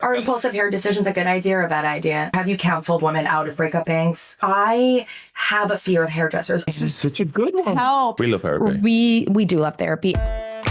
Are impulsive hair decisions a good idea or a bad idea? Have you counseled women out of breakup bangs? I have a fear of hairdressers. This is such a good one. Help. We love therapy. We do love therapy. I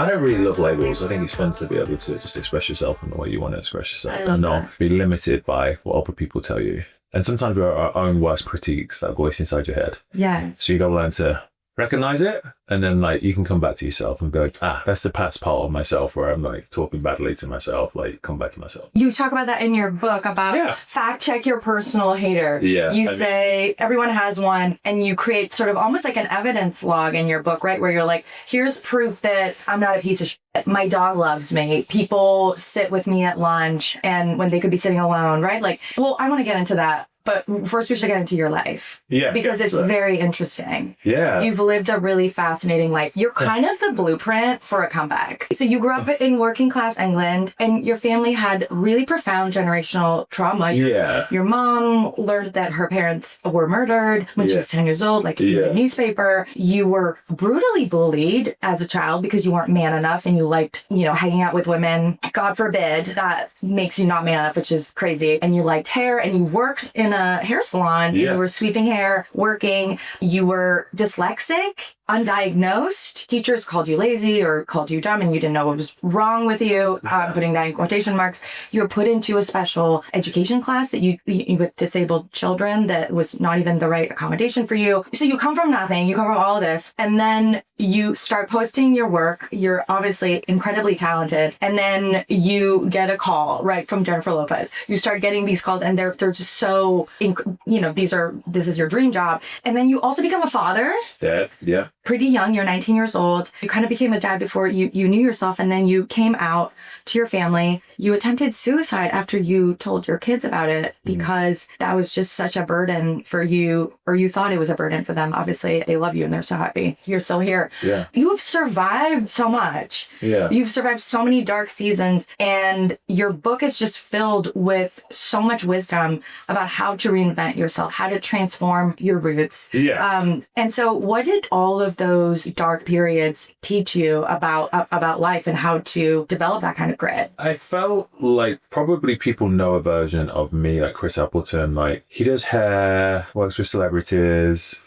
don't really love labels. I think it's fun to be able to just express yourself in the way you want to express yourself and not be limited by what other people tell you. And sometimes we're our own worst critiques, that voice inside your head. Yes. So you got to learn to recognize it, and then like you can come back to yourself and go, that's the past part of myself where I'm like talking badly to myself, like come back to myself. You talk about that in your book about fact check your personal hater. Yeah. You say everyone has one, and you create sort of almost like an evidence log in your book, right? Where you're like, here's proof that I'm not a piece of shit. My dog loves me. People sit with me at lunch and when they could be sitting alone, right? Like, well, I want to get into that. But first we should get into your life. Yeah. Because it's very interesting. Yeah. You've lived a really fascinating life. You're kind of the blueprint for a comeback. So you grew up in working class England and your family had really profound generational trauma. Your mom learned that her parents were murdered when she was 10 years old, like in the newspaper. You were brutally bullied as a child because you weren't man enough and you liked, hanging out with women. God forbid that makes you not man enough, which is crazy. And you liked hair and you worked in a hair salon. You were sweeping hair, working. You were dyslexic, undiagnosed. Teachers called you lazy or called you dumb and you didn't know what was wrong with you. Putting that in quotation marks. You were put into a special education class that you with disabled children that was not even the right accommodation for you. So you come from nothing. You come from all of this. And then you start posting your work. You're obviously incredibly talented. And then you get a call, right, from Jennifer Lopez. You start getting these calls and they're just so, this is your dream job. And then you also become a father. Dad, yeah. Pretty young, you're 19 years old. You kind of became a dad before you knew yourself, and then you came out to your family. You attempted suicide after you told your kids about it because that was just such a burden for you, or you thought it was a burden for them. Obviously, they love you and they're so happy you're still here. Yeah. You have survived so much. Yeah. You've survived so many dark seasons, and your book is just filled with so much wisdom about how to reinvent yourself, how to transform your roots. Yeah. And so what did all of those dark periods teach you about life and how to develop that kind of grit? I felt like probably people know a version of me, like Chris Appleton. Like he does hair, works with celebrities,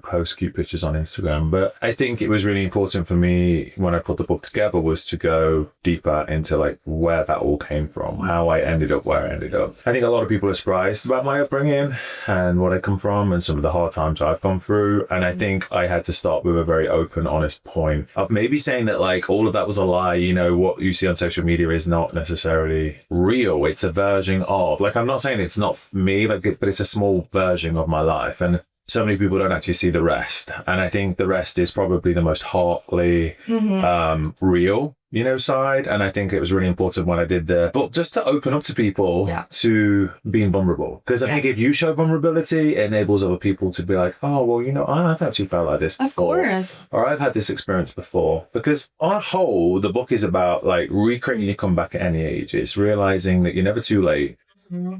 posts cute pictures on Instagram. But I think it was really important for me when I put the book together was to go deeper into like where that all came from, how I ended up where I ended up. I think a lot of people are surprised about my upbringing and what I come from and some of the hard times I've gone through. And I think I had to start with a very open, honest point of maybe saying that like all of that was a lie. What you see on social media is not necessarily real. It's a version of, like, I'm not saying it's not me, like, but it's a small version of my life. And so many people don't actually see the rest. And I think the rest is probably the most heartily real, side. And I think it was really important when I did the book just to open up to people to being vulnerable. Because I think if you show vulnerability, it enables other people to be like, oh, well, I've actually felt like this before. Of course. Or I've had this experience before. Because on a whole, the book is about like recreating your comeback at any age. It's realizing that you're never too late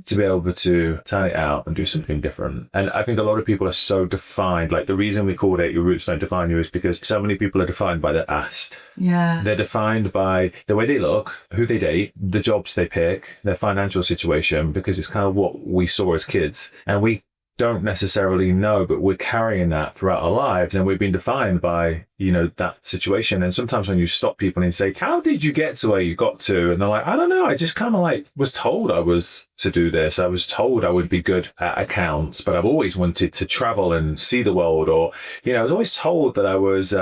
to be able to turn it out and do something different. And I think a lot of people are so defined. Like the reason we called it Your Roots Don't Define You is because so many people are defined by their past. Yeah. They're defined by the way they look, who they date, the jobs they pick, their financial situation, because it's kind of what we saw as kids. And we don't necessarily know, but we're carrying that throughout our lives, and we've been defined by that situation. And sometimes when you stop people and you say, how did you get to where you got to? And they're like, I don't know, I just kind of like was told I was to do this. I was told I would be good at accounts, but I've always wanted to travel and see the world. Or I was always told that I was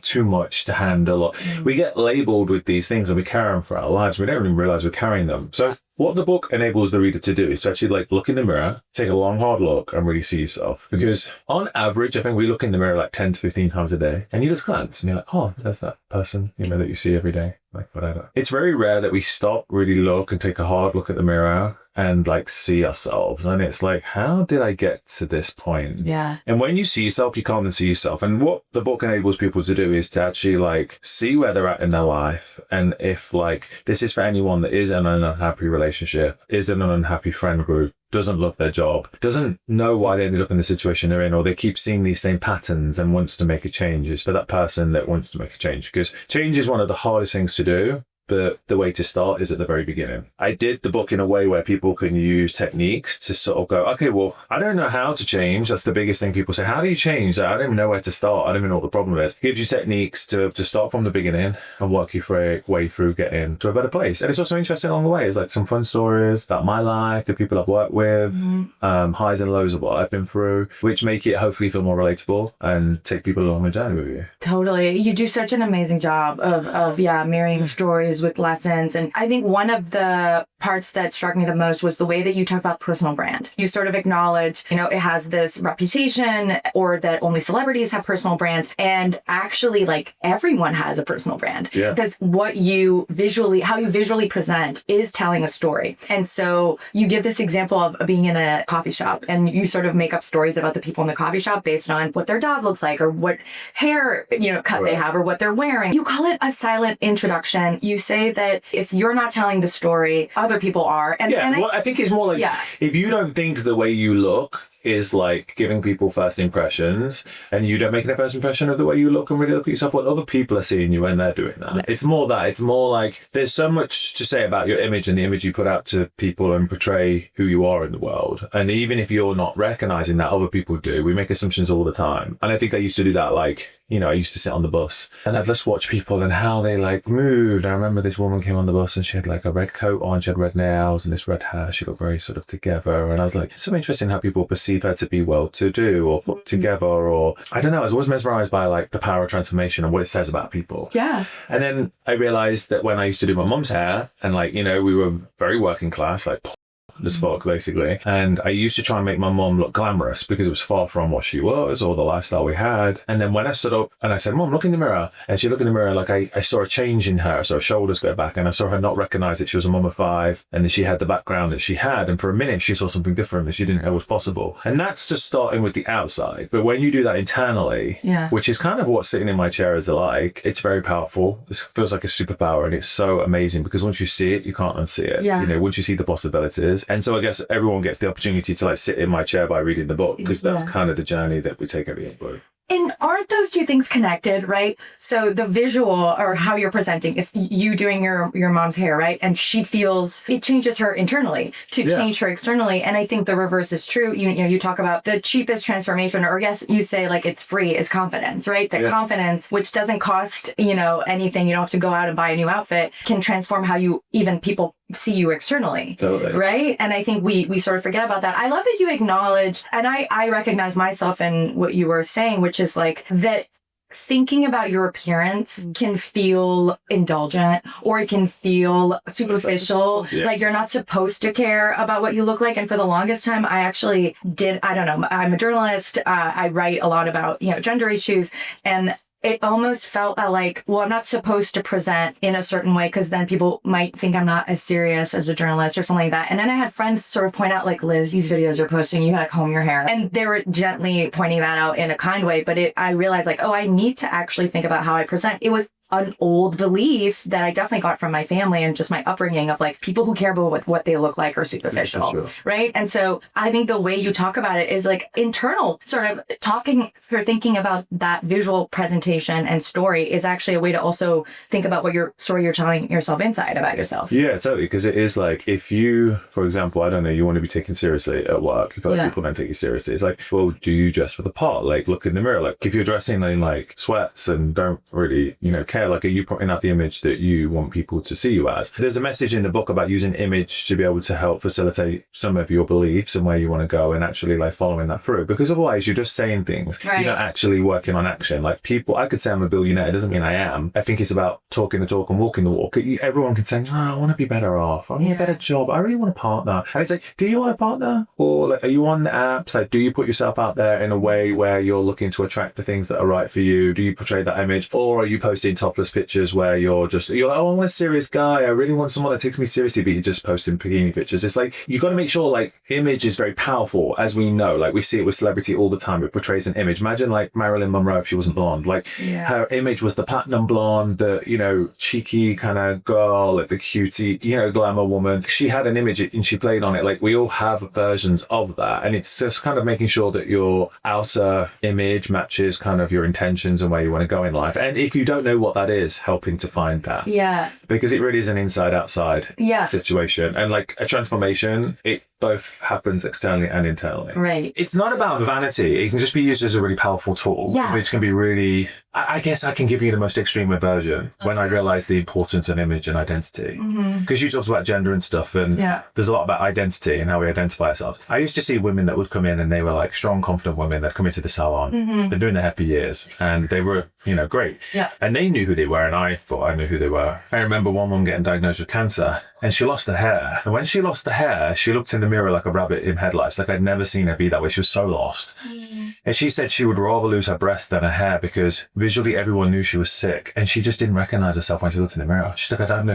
too much to handle. We get labeled with these things and we carry them for our lives. We don't even realize we're carrying them. So what the book enables the reader to do is to actually like look in the mirror, take a long, hard look and really see yourself. Because on average, I think we look in the mirror like 10 to 15 times a day, and you just glance and you're like, oh, there's that person, that you see every day, like whatever. It's very rare that we stop, really look and take a hard look at the mirror and like see ourselves. And it's like, how did I get to this point? Yeah. And when you see yourself, you can't unsee yourself. And what the book enables people to do is to actually like see where they're at in their life. And if like, this is for anyone that is in an unhappy relationship, is in an unhappy friend group, doesn't love their job, doesn't know why they ended up in the situation they're in, or they keep seeing these same patterns and wants to make a change, is for that person that wants to make a change. Because change is one of the hardest things to do. but the way to start is at the very beginning. I did the book in a way where people can use techniques to sort of go, okay, well, I don't know how to change. That's the biggest thing people say. How do you change? I don't even know where to start. I don't even know what the problem is. It gives you techniques to start from the beginning and work your way through getting to a better place. And it's also interesting along the way. It's like some fun stories about my life, the people I've worked with, highs and lows of what I've been through, which make it hopefully feel more relatable and take people along the journey with you. Totally. You do such an amazing job of marrying stories with lessons. And I think one of the parts that struck me the most was the way that you talk about personal brand. You sort of acknowledge, it has this reputation, or that only celebrities have personal brands. And actually, like, everyone has a personal brand. Yeah. Because how you visually present is telling a story. And so you give this example of being in a coffee shop, and you sort of make up stories about the people in the coffee shop based on what their dog looks like, or what hair, cut they have, or what they're wearing. You call it a silent introduction. You say that if you're not telling the story, other people are. I think it's more like, if you don't think the way you look is like giving people first impressions, and you don't make a first impression of the way you look and really look at yourself, what other people are seeing you when they're doing that. It's more like there's so much to say about your image and the image you put out to people and portray who you are in the world. And even if you're not recognizing that, other people do. We make assumptions all the time. And I think I used to do that, like, I used to sit on the bus and I'd just watch people and how they like moved. I remember this woman came on the bus and she had like a red coat on, she had red nails and this red hair. She looked very sort of together. And I was like, it's so interesting how people perceive her to be well-to-do or put together, or I don't know. I was always mesmerized by like the power of transformation and what it says about people. Yeah. And then I realized that when I used to do my mum's hair and like, we were very working class, like as fuck, basically. And I used to try and make my mom look glamorous because it was far from what she was or the lifestyle we had. And then when I stood up and I said, Mom, look in the mirror. And she looked in the mirror, like I saw a change in her. So her shoulders go back and I saw her not recognize that she was a mom of 5 and that she had the background that she had. And for a minute, she saw something different that she didn't know was possible. And that's just starting with the outside. But when you do that internally, which is kind of what sitting in my chair is like, it's very powerful. It feels like a superpower. And it's so amazing because once you see it, you can't unsee it. Yeah. Once you see the possibilities. And so I guess everyone gets the opportunity to like sit in my chair by reading the book, because that's kind of the journey that we take everything through. And aren't those two things connected, right? So the visual, or how you're presenting, if you doing your mom's hair, right? And she feels it changes her internally to change her externally. And I think the reverse is true. You talk about the cheapest transformation, or yes, you say like it's free, is confidence, right? That confidence, which doesn't cost, anything. You don't have to go out and buy a new outfit, can transform how even people see you externally. Totally. Right? And I think we sort of forget about that. I love that you acknowledge, and I recognize myself in what you were saying, which is like that thinking about your appearance can feel indulgent, or it can feel superficial. Like you're not supposed to care about what you look like. And for the longest time, I actually did. I don't know. I'm a journalist. I write a lot about, gender issues, and it almost felt like, well, I'm not supposed to present in a certain way because then people might think I'm not as serious as a journalist or something like that. And then I had friends sort of point out, like, Liz, these videos you're posting, you gotta comb your hair. And they were gently pointing that out in a kind way. But I realized, like, I need to actually think about how I present. It was an old belief that I definitely got from my family and just my upbringing of like people who care about what they look like are superficial, right? And so I think the way you talk about it is like internal, sort of thinking about that visual presentation and story is actually a way to also think about what your story you're telling yourself inside about yourself. Yeah, totally. Because it is like, if you, for example, I don't know, you want to be taken seriously at work, you feel like people don't take you seriously. It's like, well, do you dress for the part? Like, look in the mirror. Like, if you're dressing in like sweats and don't really, care, like, are you putting out the image that you want people to see you as? There's a message in the book about using image to be able to help facilitate some of your beliefs and where you want to go, and actually like following that through, because otherwise you're just saying things. You're not actually working on action. Like, people, I could say I'm a billionaire, it doesn't mean I am. I think it's about talking the talk and walking the walk. Everyone can say, I want to be better off, I want a better job, I really want a partner. And it's like, do you want a partner? Or like, are you on the apps? Like, do you put yourself out there in a way where you're looking to attract the things that are right for you? Do you portray that image? Or are you posting topless pictures where you're like, oh, I want a serious guy, I really want someone that takes me seriously, but you're just posting bikini pictures? It's like, you got to make sure, like, image is very powerful, as we know. Like, we see it with celebrity all the time. It portrays an image. Imagine like Marilyn Monroe if she wasn't blonde. Like, her image was the platinum blonde, the cheeky kind of girl, like the cutie, glamour woman. She had an image and she played on it. Like, we all have versions of that, and it's just kind of making sure that your outer image matches kind of your intentions and where you want to go in life. And if you don't know what that is, helping to find that. because it really is an inside-outside situation. And like a transformation, it both happens externally and internally. Right. It's not about vanity. It can just be used as a really powerful tool, which can be really, I guess I can give you the most extreme version when I realized the importance of image and identity. Because you talked about gender and stuff, and there's a lot about identity and how we identify ourselves. I used to see women that would come in and they were like strong, confident women that come into the salon. Been doing their hair for years, and they were, you know, great. Yeah. And they knew who they were, and I thought I knew who they were. I remember one woman getting diagnosed with cancer, and she lost her hair. And when she lost the hair, she looked in the mirror like a rabbit in headlights. Like I'd never seen her be that way. She was so lost. And she said she would rather lose her breast than her hair because visually everyone knew she was sick, and she just didn't recognize herself when she looked in the mirror. She's like, I don't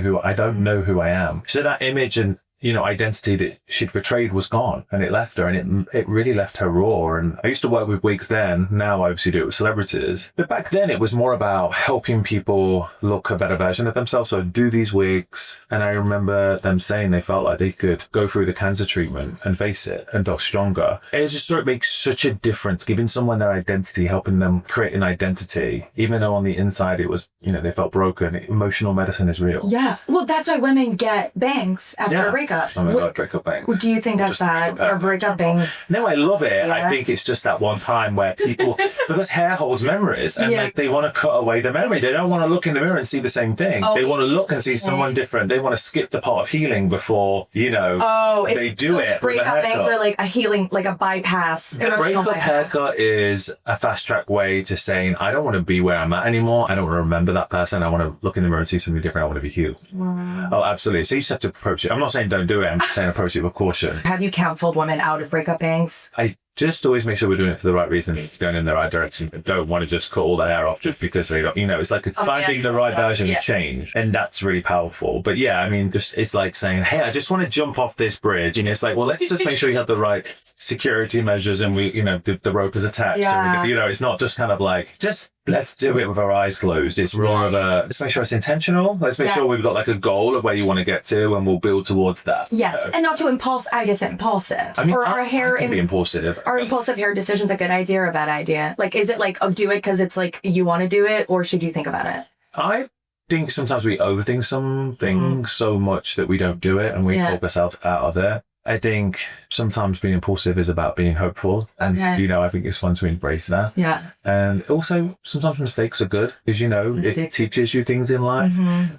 know who I am. So that image and, you know, identity that she'd portrayed was gone, and it left her, and it really left her raw. And I used to work with wigs then. Now I obviously do it with celebrities. But back then it was more about helping people look a better version of themselves. So I'd do these wigs, and I remember them saying they felt like they could go through the cancer treatment and face it and feel stronger. It just sort of makes such a difference, giving someone their identity, helping them create an identity, even though on the inside it was, you know, they felt broken. Emotional medicine is real. Yeah. Well, that's why women get bangs after a breakup. Oh my God, breakup bangs. Do you think that's bad? Or breakup bangs? No, I love it. I think it's just that one time where people, because hair holds memories, and like they want to cut away the memory. They don't want to look in the mirror and see the same thing. They want to look and see someone different. They want to skip the part of healing before, you know, they do it. Breakup bangs are like a healing, like a bypass. A breakup haircut is a fast track way to saying, I don't want to be where I'm at anymore. I don't want to remember that person. I want to look in the mirror and see something different. I want to be healed. Wow. Oh, absolutely. So you just have to approach it. I'm not saying don't do it. I'm just saying approach it with caution. Have you counseled women out of breakup bangs? I just always make sure we're doing it for the right reasons. It's going in the right direction. I don't want to just cut all the hair off just because they don't, you know, it's like finding the right version of change. And that's really powerful. But yeah, I mean, just it's like saying, hey, I just want to jump off this bridge. And it's like, well, let's just make sure you have the right security measures, and we, you know, the rope is attached. And we, you know, it's not just kind of like, just let's do it with our eyes closed. It's more of a, let's make sure it's intentional. Let's make sure we've got like a goal of where you want to get to, and we'll build towards that. Yes. And not too impulsive. I mean, or hair I can be impulsive. Are impulsive hair decisions a good idea or a bad idea? Like, is it like, oh, do it because it's like you want to do it, or should you think about it? I think sometimes we overthink some things so much that we don't do it, and we talk ourselves out of it. I think sometimes being impulsive is about being hopeful. And, you know, I think it's fun to embrace that. Yeah. And also sometimes mistakes are good because, you know, it teaches you things in life.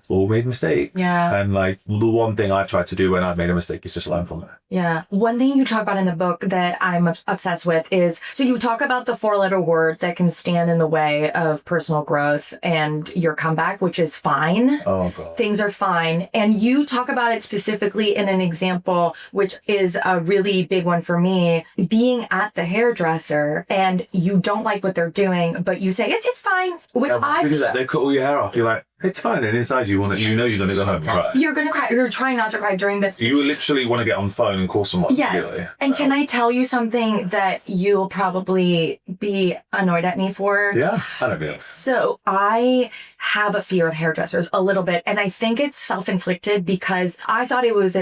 All made mistakes. Yeah. And like the one thing I've tried to do when I've made a mistake is just learn from it. Yeah. One thing you talk about in the book that I'm obsessed with is, so you talk about the 4-letter word that can stand in the way of personal growth and your comeback, which is fine. Oh, God. Things are fine. And you talk about it specifically in an example, which is a really big one for me, being at the hairdresser and you don't like what they're doing, but you say, it's fine. They cut all your hair off. You're like, it's fine. And inside you want to, you know, you're going to go home and cry. You're going to cry. You're trying not to cry during the... You literally want to get on the phone and call someone. Yes. Really. And can I tell you something that you'll probably be annoyed at me for? Yeah, I don't know. So I have a fear of hairdressers a little bit. And I think it's self-inflicted because I thought it was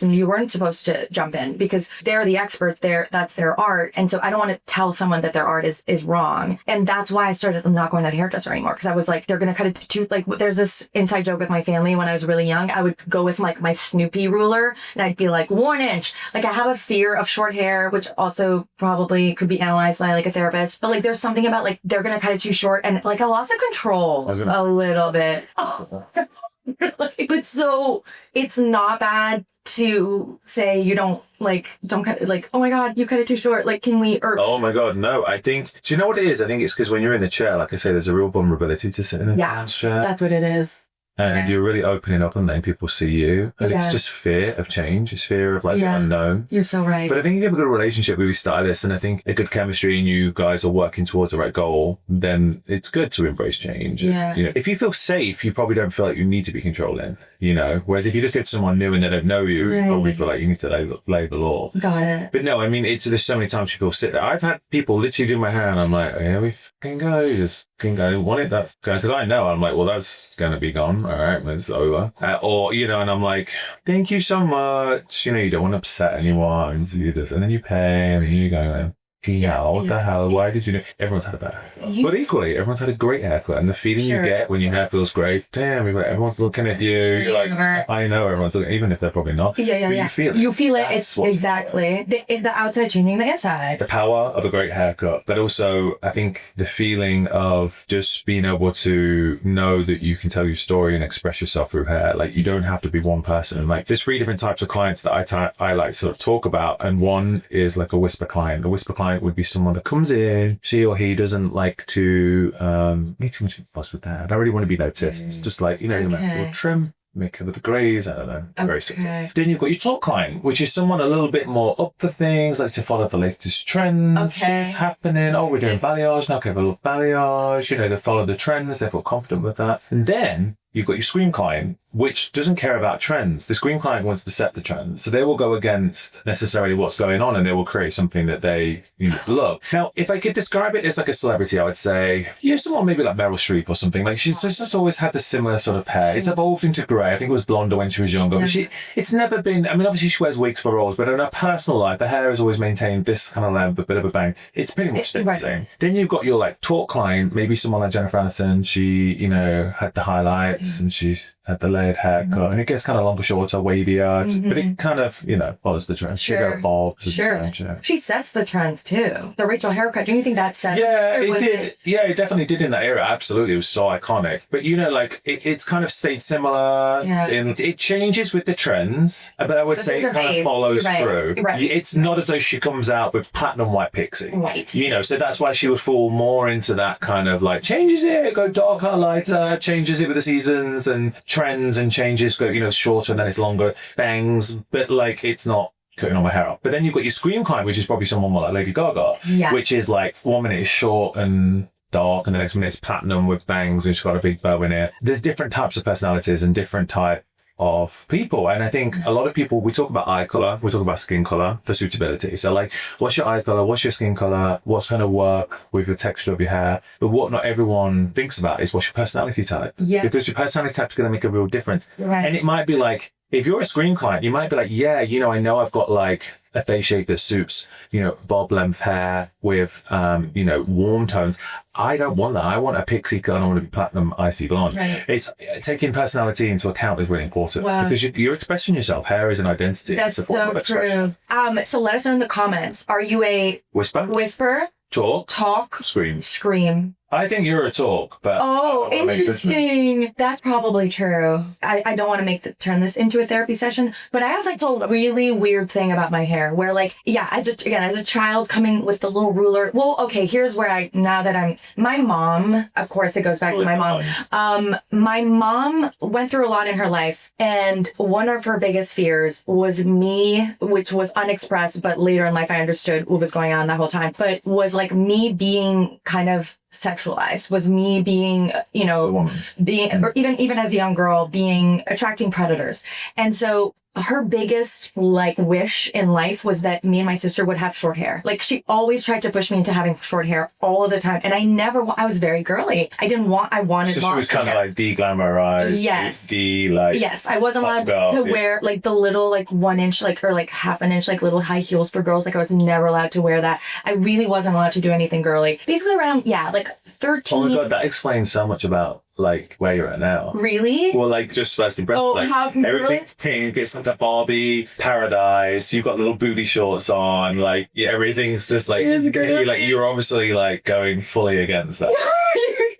you weren't supposed to jump in because they're the expert there. That's their art. And so I don't want to tell someone that their art is wrong. And that's why I started not going to the hairdresser anymore. Because I was like, they're going to cut it too, like there's this inside joke with my family when I was really young. I would go with like my Snoopy ruler and I'd be like 1 inch. Like I have a fear of short hair, which also probably could be analyzed by like a therapist. But like there's something about like they're going to cut it too short and like I lost the control a little bit. But so it's not bad to say you don't cut it, like, oh my God, you cut it too short. Like, can we, or... Oh my God, no. I think, do you know what it is? I think it's because when you're in the chair, like I say, there's a real vulnerability to sitting in a chair. That's what it is. And you're really opening up and letting people see you. And it's just fear of change. It's fear of like the unknown. You're so right. But I think if you have a good relationship with your stylist and I think a good chemistry and you guys are working towards the right goal, then it's good to embrace change. Yeah. You know, if you feel safe, you probably don't feel like you need to be controlling, you know, whereas if you just go to someone new and they don't know you, you probably feel like you need to lay the law. Got it. But no, I mean, there's so many times people sit there. I've had people literally do my hair and I'm like, oh, here we fucking go. Just fucking go. Want it that? Because I know, I'm like, well, that's going to be gone. All right, it's over. Or, you know, and I'm like, thank you so much. You know, you don't want to upset anyone. You do this. And then you pay and you go, out. What the hell? Why did you do? Everyone's had a bad haircut. But equally, everyone's had a great haircut. And the feeling you get when your hair feels great, damn, everyone's looking at you. You're like, I know everyone's looking, even if they're probably not. But you feel it. You feel it. It's exactly. The outside changing the inside. The power of a great haircut. But also, I think the feeling of just being able to know that you can tell your story and express yourself through hair. Like, you don't have to be one person. Like, there's 3 different types of clients that I like to sort of talk about. And one is like a whisper client. The whisper client would be someone that comes in, she or he doesn't like to need too much fuss with that. I don't really want to be noticed. It's just like, we'll trim, make it with the grays, I don't know. Very sexy. Then you've got your talk client, which is someone a little bit more up for things, like to follow the latest trends, what's happening. Oh, we're doing balayage, now okay, have a little balayage. They follow the trends, they feel confident with that. And then you've got your scream client, which doesn't care about trends. The scream client wants to set the trends. So they will go against necessarily what's going on and they will create something that they love. Now, if I could describe it as like a celebrity, I would say, someone maybe like Meryl Streep or something. Like she's just always had the similar sort of hair. It's evolved into grey. I think it was blonder when she was younger. But it's never been, obviously she wears wigs for roles, but in her personal life, the hair has always maintained this kind of length, a bit of a bang. It's pretty much the same. Then you've got your like talk client, maybe someone like Jennifer Aniston. She, had the highlights and she had the layered haircut, and it gets kind of longer, shorter, wavier, but it kind of, follows the trend. Sure. She sets the trends too. The Rachel haircut, do you think that set? Yeah, it did. Yeah, it definitely did in that era. Absolutely. It was so iconic. But, it's kind of stayed similar. Yeah. It changes with the trends, but I would say it kind of follows through. Right. It's not as though she comes out with platinum white pixie. Right. So that's why she would fall more into that kind of like, changes it, go darker, lighter, changes it with the seasons and trends and changes, go, shorter and then it's longer, bangs, but like it's not cutting all my hair up. But then you've got your scream client, which is probably someone more like Lady Gaga, which is like 1 minute is short and dark and the next minute it's platinum with bangs and she's got a big bow in it. There's different types of personalities and different type of people, and I think a lot of people, we talk about eye color, we talk about skin color for suitability. So like, what's your eye color, what's your skin color, what's going to work with the texture of your hair? But what not everyone thinks about is what's your personality type. Because your personality type is going to make a real difference. And it might be like, if you're a screen client, you might be like, I know I've got like a face shape that suits, bob length hair with, warm tones. I don't want that. I want a pixie color. I don't want to be platinum icy blonde. Right. It's taking personality into account is really important because you're expressing yourself. Hair is an identity. That's so true. So let us know in the comments. Are you a whisper? Talk? Scream. I think you're a talk, but interesting. That's probably true. I don't want to turn this into a therapy session, but I have like a really weird thing about my hair where like, as a child coming with the little ruler. Well, okay, here's where my mom, of course it goes back to my mom. My mom went through a lot in her life, and one of her biggest fears was me, which was unexpressed, but later in life I understood what was going on that whole time, but was like me being kind of sexualized, was me being, or even as a young girl, attracting predators. And so her biggest wish in life was that me and my sister would have short hair. Like she always tried to push me into having short hair all of the time. And I was very girly. I wanted so she was kind of like de-glamorized. Yes. Yes. I wasn't allowed to wear like the little 1 inch or half an inch little high heels for girls. Like I was never allowed to wear that. I really wasn't allowed to do anything girly. Basically around 13. Oh my God, that explains so much about where you're at now. Really? Well, just first impression, everything's pink, it's like a Barbie paradise, you've got little booty shorts on, everything's just you're obviously going fully against that.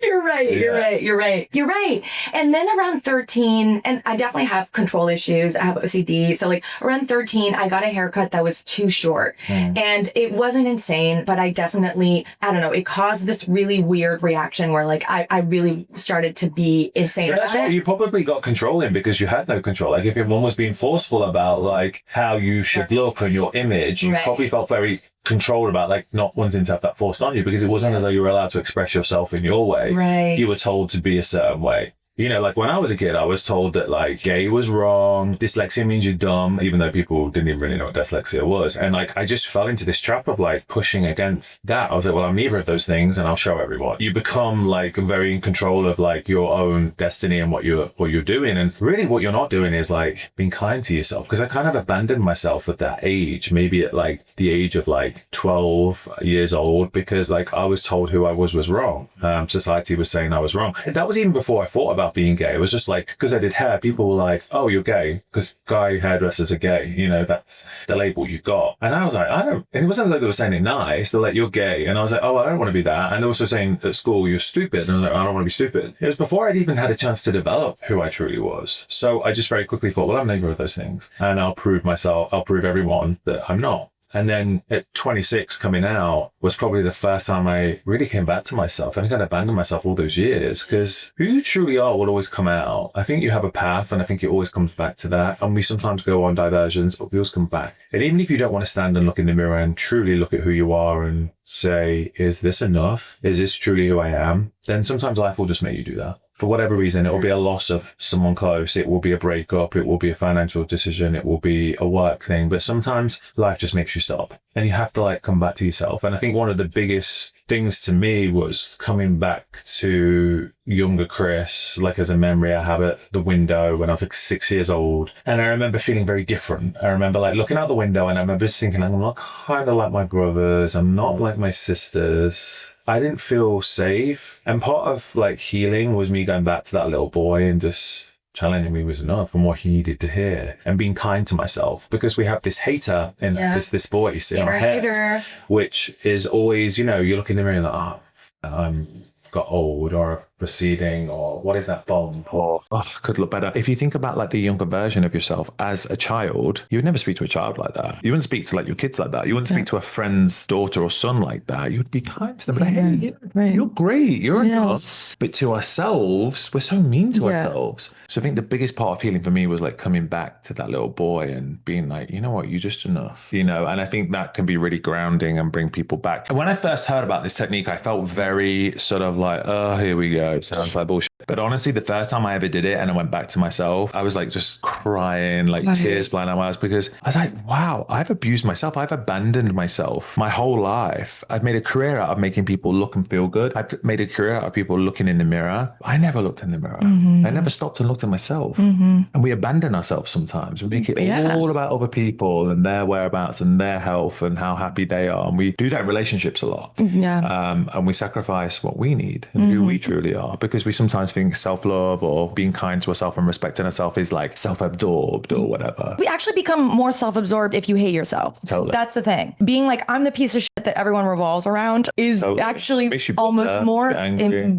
You're right. And then around 13, and I definitely have control issues. I have OCD. So around 13, I got a haircut that was too short. And it wasn't insane, but I definitely, it caused this really weird reaction where I really started to be insane. But that's what you probably got control in because you had no control. If your mom was being forceful about how you should look and your image, you probably felt very controlled about not wanting to have that forced on you because it wasn't as though you were allowed to express yourself in your way. Right. You were told to be a certain way. You know, like when I was a kid, I was told that like gay was wrong. Dyslexia means you're dumb, even though people didn't even really know what dyslexia was. And like, I just fell into this trap of like pushing against that. I was like, well, I'm neither of those things and I'll show everyone. You become like very in control of like your own destiny and what you're doing. And really what you're not doing is like being kind to yourself. Cause I kind of abandoned myself at that age, maybe at like the age of like 12 years old, because like I was told who I was wrong. Society was saying I was wrong. And that was even before I thought about being gay. It was just like, because I did hair, people were like, oh, you're gay because guy hairdressers are gay. You know, that's the label you got. And I was like, and it wasn't like they were saying it nice. They're like, you're gay. And I was like, oh, I don't want to be that. And they were also saying at school, you're stupid. And I was like, I don't want to be stupid. It was before I'd even had a chance to develop who I truly was. So I just very quickly thought, well, I'm neither of those things. And I'll prove everyone that I'm not. And then at 26 coming out was probably the first time I really came back to myself. I think I'd abandoned myself all those years because who you truly are will always come out. I think you have a path and I think it always comes back to that. And we sometimes go on diversions, but we always come back. And even if you don't want to stand and look in the mirror and truly look at who you are and say, is this enough? Is this truly who I am? Then sometimes life will just make you do that. For whatever reason, it will be a loss of someone close. It will be a breakup. It will be a financial decision. It will be a work thing. But sometimes life just makes you stop and you have to like come back to yourself. And I think one of the biggest things to me was coming back to younger Chris, like as a memory I have at the window when I was like 6 years old. And I remember feeling very different. I remember like looking out the window and I remember just thinking, I'm not kind of like my brothers. I'm not like my sisters. I didn't feel safe. And part of like healing was me going back to that little boy and just telling him he was enough and what he needed to hear and being kind to myself, because we have this hater in this voice in our head, which is always, you know, you look in the mirror and like, oh, I'm got old or receding or what is that bump or could look better. If you think about like the younger version of yourself as a child, you would never speak to a child like that. You wouldn't speak to like your kids like that. You wouldn't speak to a friend's daughter or son like that. You would be kind to them. But hey, you're great. You're enough. But to ourselves, we're so mean to ourselves. So I think the biggest part of healing for me was like coming back to that little boy and being like, you know what, you're just enough, you know? And I think that can be really grounding and bring people back. And when I first heard about this technique, I felt very sort of like, oh, here we go. Sounds like bullshit. But honestly, the first time I ever did it and I went back to myself, I was like just crying, like tears flying out my eyes, because I was like, wow, I've abused myself. I've abandoned myself my whole life. I've made a career out of making people look and feel good. I've made a career out of people looking in the mirror. I never looked in the mirror. I never stopped and looked at myself. And we abandon ourselves sometimes. We make it all about other people and their whereabouts and their health and how happy they are. And we do that in relationships a lot. And we sacrifice what we need and who we truly are, because we sometimes think self-love or being kind to ourselves and respecting ourselves is like self-absorbed or whatever. We actually become more self-absorbed if you hate yourself. Totally. That's the thing. Being like, I'm the piece of shit that everyone revolves around is actually almost more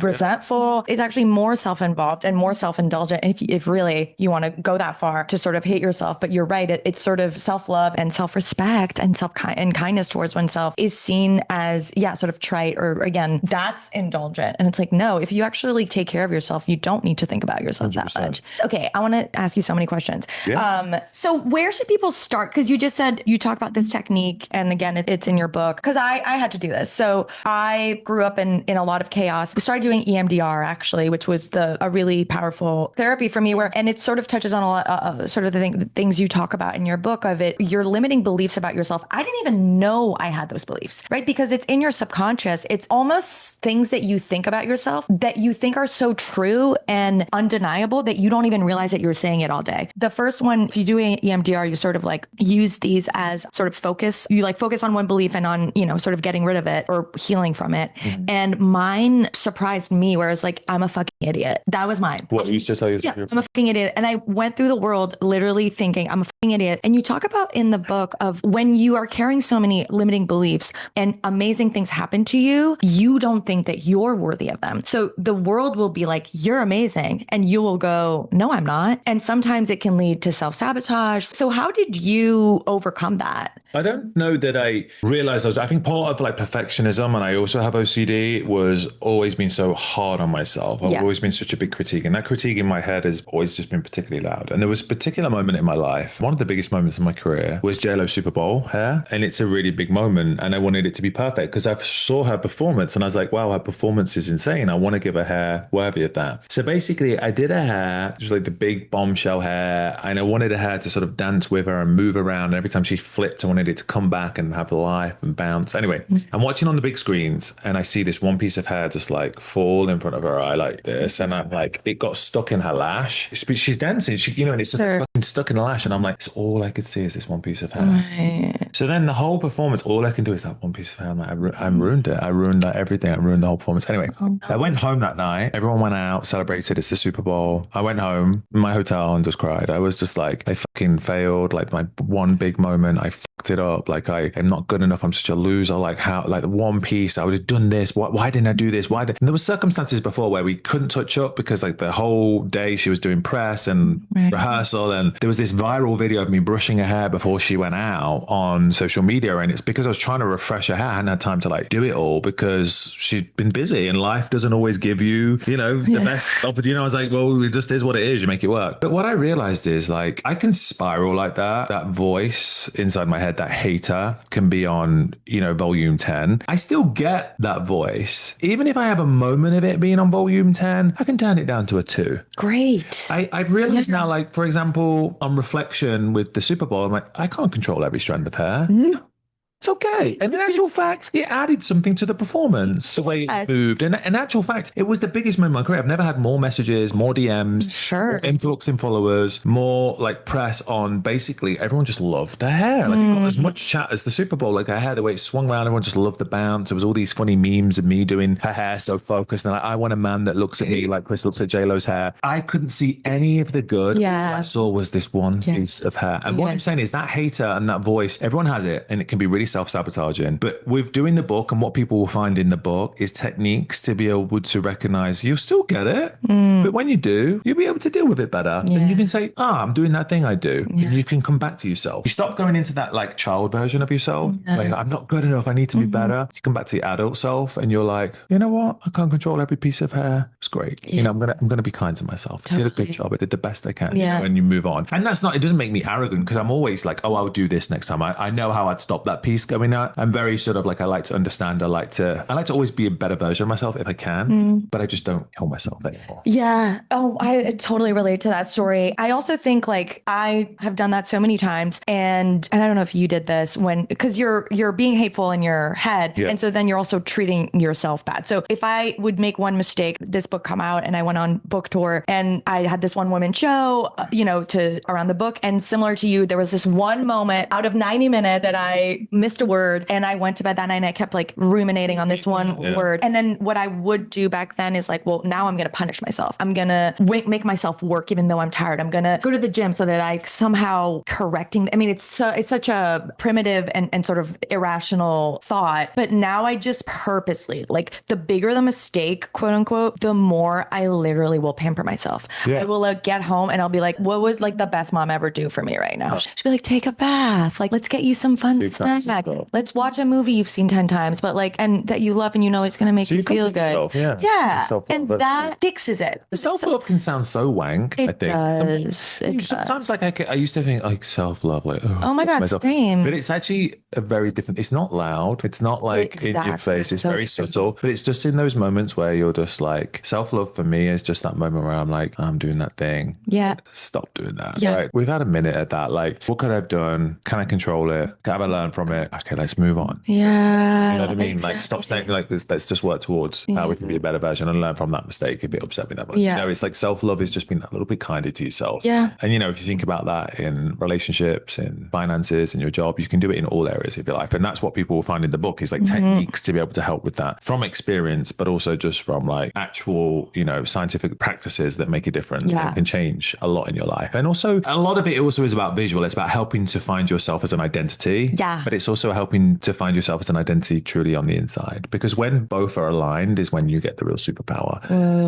resentful. It's actually more self-involved and more self-indulgent. And if really you want to go that far to sort of hate yourself, but you're right, it's sort of self-love and self-respect and kindness towards oneself is seen as, sort of trite, or again, that's indulgent. And it's like, no, if you actually take care of yourself, you don't need to think about yourself 100%. That much. Okay, I want to ask you so many questions. So where should people start? Because you just said you talked about this technique, and again, it's in your book. Because I had to do this. So I grew up in a lot of chaos. We started doing EMDR actually, which was a really powerful therapy for me. And it sort of touches on a lot, sort of the things you talk about in your book of it. Your limiting beliefs about yourself. I didn't even know I had those beliefs, right? Because it's in your subconscious. It's almost things that you think about yourself that you think are so true and undeniable that you don't even realize that you're saying it all day. The first one, if you do EMDR, you sort of like use these as sort of focus. You like focus on one belief and on, sort of getting rid of it or healing from it. And mine surprised me, where it's like, I'm a fucking idiot. That was mine. What you used to tell you? I'm a fucking idiot. And I went through the world literally thinking I'm a fucking idiot. And you talk about in the book of when you are carrying so many limiting beliefs and amazing things happen to you, you don't think that you're worthy of them. So the world will be like, you're amazing. And you will go, no, I'm not. And sometimes it can lead to self-sabotage. So how did you overcome that? I don't know that I realized I think part of like perfectionism, and I also have OCD, was always been so hard on myself. I've always been such a big critique. And that critique in my head has always just been particularly loud. And there was a particular moment in my life, one of the biggest moments in my career was J.Lo Super Bowl hair. And it's a really big moment. And I wanted it to be perfect because I saw her performance and I was like, wow, her performance is insane. I want to give her hair worthy of that. So basically I did her hair, just like the big bombshell hair. And I wanted her hair to sort of dance with her and move around. And every time she flipped, I wanted it to come back and have life and bounce. Anyway, I'm watching on the big screens and I see this one piece of hair just like fall in front of her eye like this. And I'm like, it got stuck in her lash. She's dancing, and it's just fucking stuck in the lash. And I'm like, it's all I could see is this one piece of hair. Right. So then the whole performance, all I can do is that one piece of hair. I'm like, I ruined it. I ruined everything. I ruined the whole performance. Anyway, I went home that night. Everyone went out, celebrated. It's the Super Bowl. I went home in my hotel and just cried. I was just like, I fucking failed. Like my one big moment, I fucked it up. Like I am not good enough. I'm such a loser. Like how, like the one piece, I would have done this. Why didn't I do this? And there was circumstances before where we couldn't touch up because like the whole day she was doing press and rehearsal. And there was this viral video of me brushing her hair before she went out on social media. And it's because I was trying to refresh her hair. I hadn't had time to like do it all because she'd been busy and life doesn't always give you, the best opportunity. I was like, well, it just is what it is. You make it work. But what I realized is like, I can spiral like that. That voice inside my head, that hater can be on, volume 10. I still get that voice. Even if I have a moment of it being on volume 10, I can turn it down to a 2. Great. I've realized now, like, for example, on reflection with the Super Bowl, I'm like, I can't control every strand of hair. It's okay. And in actual fact, it added something to the performance, the way it moved. And in actual fact, it was the biggest moment of my career. I've never had more messages, more DMs, more influx in followers, more like press on basically everyone just loved her hair. Like it got as much chat as the Super Bowl, like her hair, the way it swung around, everyone just loved the bounce. There was all these funny memes of me doing her hair so focused. And like, I want a man that looks at me like Chris looks at J.Lo's hair. I couldn't see any of the good. Yeah. All I saw was this one piece of hair. And what I'm saying is that hater and that voice, everyone has it. And it can be really self-sabotaging. But with doing the book and what people will find in the book is techniques to be able to recognize you'll still get it. But when you do, you'll be able to deal with it better. And you can say, I'm doing that thing I do. And you can come back to yourself. You stop going into that like child version of yourself. Like, I'm not good enough. I need to be better. You come back to your adult self and you're like, you know what? I can't control every piece of hair. It's great. I'm gonna be kind to myself. I did a good job. I did the best I can. And you move on. And that's not, it doesn't make me arrogant because I'm always like, I'll do this next time. I know how I'd stop that piece going out. I'm very sort of like, I like to understand. I like to always be a better version of myself if I can, but I just don't kill myself anymore. Yeah. Oh, I totally relate to that story. I also think like I have done that so many times and I don't know if you did this because you're being hateful in your head. And so then you're also treating yourself bad. So if I would make one mistake, this book come out and I went on book tour and I had this one woman show, to around the book. And similar to you, there was this one moment out of 90 minutes that I missed a word and I went to bed that night and I kept like ruminating on this one word. And then what I would do back then is like, well, now I'm going to punish myself. I'm going to make myself work even though I'm tired. I'm going to go to the gym so that I somehow correcting. I mean, it's such a primitive and sort of irrational thought. But now I just purposely, like the bigger the mistake, quote unquote, the more I literally will pamper myself. I will get home and I'll be like, what would like the best mom ever do for me right now? She'll be like, take a bath. Like, let's get you some fun snacks. Let's watch a movie you've seen 10 times, but like, and that you love and it's going to make you feel good. And that fixes it. The self-love can sound so wank. I think it does. Sometimes like I used to think like self-love, like, oh my God, same. But it's actually a very different, it's not loud. It's not like in your face. It's very subtle, but it's just in those moments where you're just like, self-love for me is just that moment where I'm like, I'm doing that thing. Stop doing that. Right? We've had a minute at that. Like, what could I have done? Can I control it? Have I learned from it? Okay, let's move on. You know what I mean? Like, stop staying like this. Let's just work towards how we can be a better version and learn from that mistake if it upset me that much. It's like self-love is just being that little bit kinder to yourself. And if you think about that in relationships, in finances, in your job, you can do it in all areas of your life. And that's what people will find in the book is like techniques to be able to help with that from experience, but also just from like actual, scientific practices that make a difference and can change a lot in your life. And also a lot of it also is about visual. It's about helping to find yourself as an identity. But it's also helping to find yourself as an identity truly on the inside. Because when both are aligned is when you get the real superpower.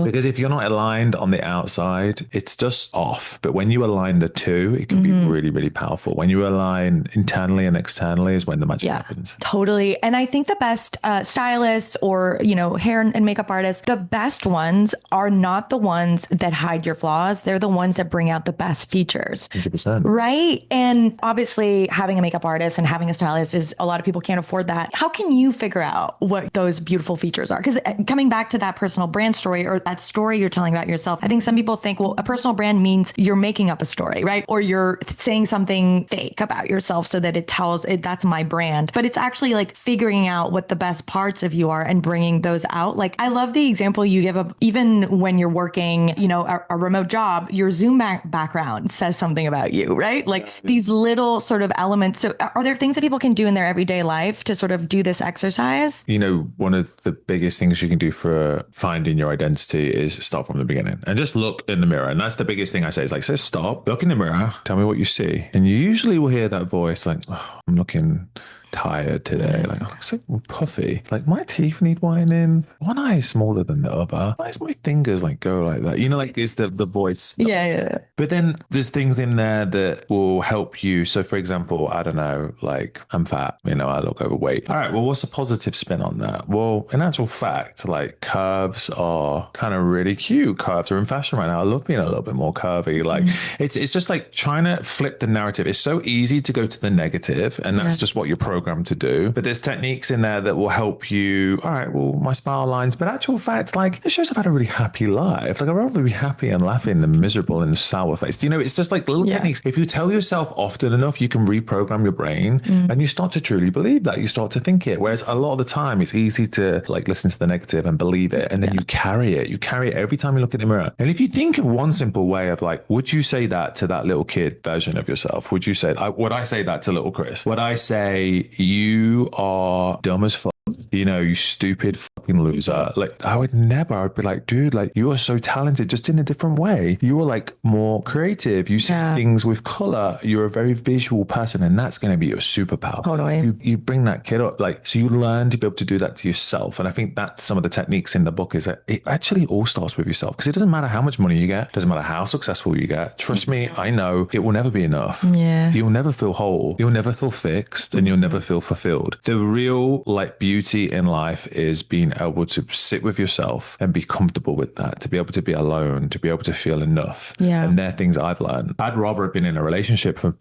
Because if you're not aligned on the outside, it's just off. But when you align the two, it can be really, really powerful. When you align internally and externally is when the magic happens. Totally. And I think the best stylists or, hair and makeup artists, the best ones are not the ones that hide your flaws. They're the ones that bring out the best features. 100%. Right. And obviously having a makeup artist and having a stylist versus a lot of people can't afford that. How can you figure out what those beautiful features are? Because coming back to that personal brand story or that story you're telling about yourself, I think some people think, well, a personal brand means you're making up a story, right? Or you're saying something fake about yourself so that it tells it that's my brand. But it's actually like figuring out what the best parts of you are and bringing those out. Like, I love the example you give of even when you're working, you know, a remote job, your Zoom background says something about you, right? Like these little sort of elements. So are there things that people can do in their everyday life to sort of do this exercise? You know, one of the biggest things you can do for finding your identity is start from the beginning and just look in the mirror. And that's the biggest thing I say is like, say stop, look in the mirror, tell me what you see. And you usually will hear that voice like, oh, I'm looking tired today. Like, I'm so puffy. Like, my teeth need whitening. One eye is smaller than the other. Why does my fingers like go like that? You know, like it's the voice. Yeah. But then there's things in there that will help you. So for example, I don't know, like I'm fat, you know, I look overweight. All right, well, what's a positive spin on that? Well, in actual fact, like curves are kind of really cute. Curves are in fashion right now. I love being a little bit more curvy. Like it's just like trying to flip the narrative. It's so easy to go to the negative, and that's just what you're programmed to do. But there's techniques in there that will help you. All right, well, my smile lines, but actual facts, like it shows I've had a really happy life. Like I'd rather be happy and laughing than miserable and sour faced. You know, it's just like little techniques. If you tell yourself often enough, you can reprogram your brain and you start to truly believe that. You start to think it. Whereas a lot of the time it's easy to like listen to the negative and believe it. And then you carry it. You carry it every time you look in the mirror. And if you think of one simple way of like, would you say that to that little kid version of yourself? Would you say, would I say that to little Chris? Would I say, you are dumb as fuck? You know, you stupid fucking loser. Like, I would never. I'd be like, dude, like, you are so talented, just in a different way. You are like more creative. You see things with color. You're a very visual person, and that's going to be your superpower. Totally. You bring that kid up, like, so you learn to be able to do that to yourself. And I think that's some of the techniques in the book is that it actually all starts with yourself, because it doesn't matter how much money you get, doesn't matter how successful you get. Trust me, I know it will never be enough. Yeah. You'll never feel whole. You'll never feel fixed, and you'll never feel fulfilled. The real like beauty in life is being able to sit with yourself and be comfortable with that, to be able to be alone, to be able to feel enough. Yeah. And they're things I've learned. I'd rather have been in a relationship for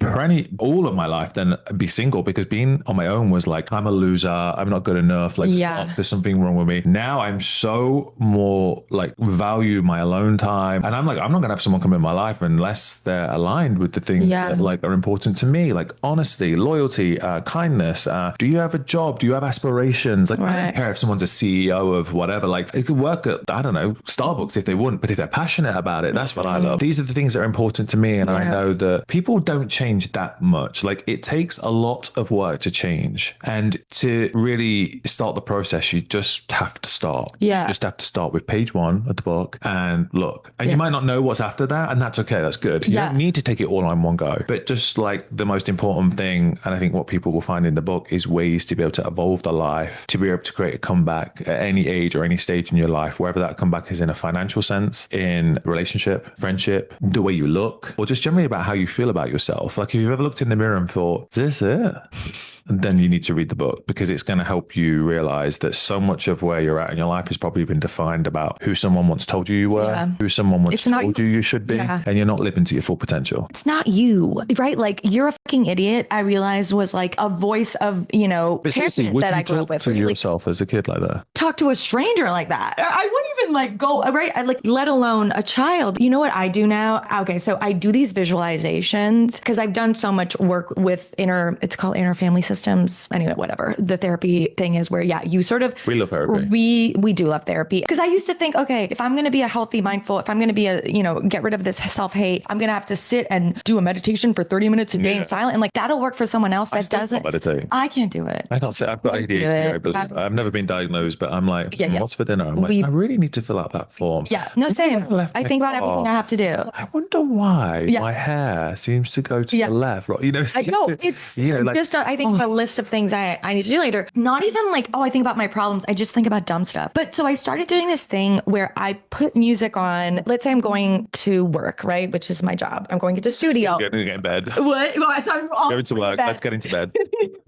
all of my life than be single, because being on my own was like, I'm a loser, I'm not good enough, like stop, there's something wrong with me. Now I'm so more like value my alone time, and I'm like, I'm not gonna have someone come in my life unless they're aligned with the things that like are important to me, like honesty, loyalty, kindness. Do you have a job? Do you have aspirations? Like, I don't care if someone's a CEO of whatever, like it could work at, I don't know, Starbucks if they wouldn't, but if they're passionate about it, that's what I love. These are the things that are important to me. And I know that people don't change that much. Like, it takes a lot of work to change, and to really start the process, you just have to start. You just have to start with page 1 of the book and look, and you might not know what's after that, and that's okay. That's good. You don't need to take it all on one go, but just like the most important thing, and I think what people will find in the book, is ways to be able to evolve the life, to be able to create a comeback at any age or any stage in your life, wherever that comeback is, in a financial sense, in relationship, friendship, the way you look, or just generally about how you feel about yourself. Like, if you've ever looked in the mirror and thought, is this it? Then you need to read the book, because it's going to help you realize that so much of where you're at in your life has probably been defined about who someone once told you were, who someone once told you should be, and you're not living to your full potential. It's not you, right? Like, you're a fucking idiot, I realized was like a voice of, you know, parents that I grew up with. To yourself as a kid like that? Talk to a stranger like that. I wouldn't even like go, right? I like, let alone a child. You know what I do now? Okay, so I do these visualizations because I've done so much work with it's called inner family systems. Anyway, whatever. The therapy thing is where, you sort of... We love therapy. We do love therapy. Because I used to think, okay, if I'm going to be a healthy, mindful, if I'm going to be get rid of this self-hate, I'm going to have to sit and do a meditation for 30 minutes a day in silence. And like, that'll work for someone else that doesn't. Meditate. I can't do it. I can't say I've got ADHD, I believe. I've never been diagnosed, but I'm like, what's for dinner? I'm like, I really need to fill out that form. Yeah, no, same. I think about everything I have to do. I wonder why my hair seems to go to the left. Right? You know, I know, it's just, I think a list of things I need to do later. Not even like, I think about my problems. I just think about dumb stuff. But so I started doing this thing where I put music on. Let's say I'm going to work, right? Which is my job. I'm going to the studio. Get in bed. What? Well, so I'm going to work. Let's get into bed.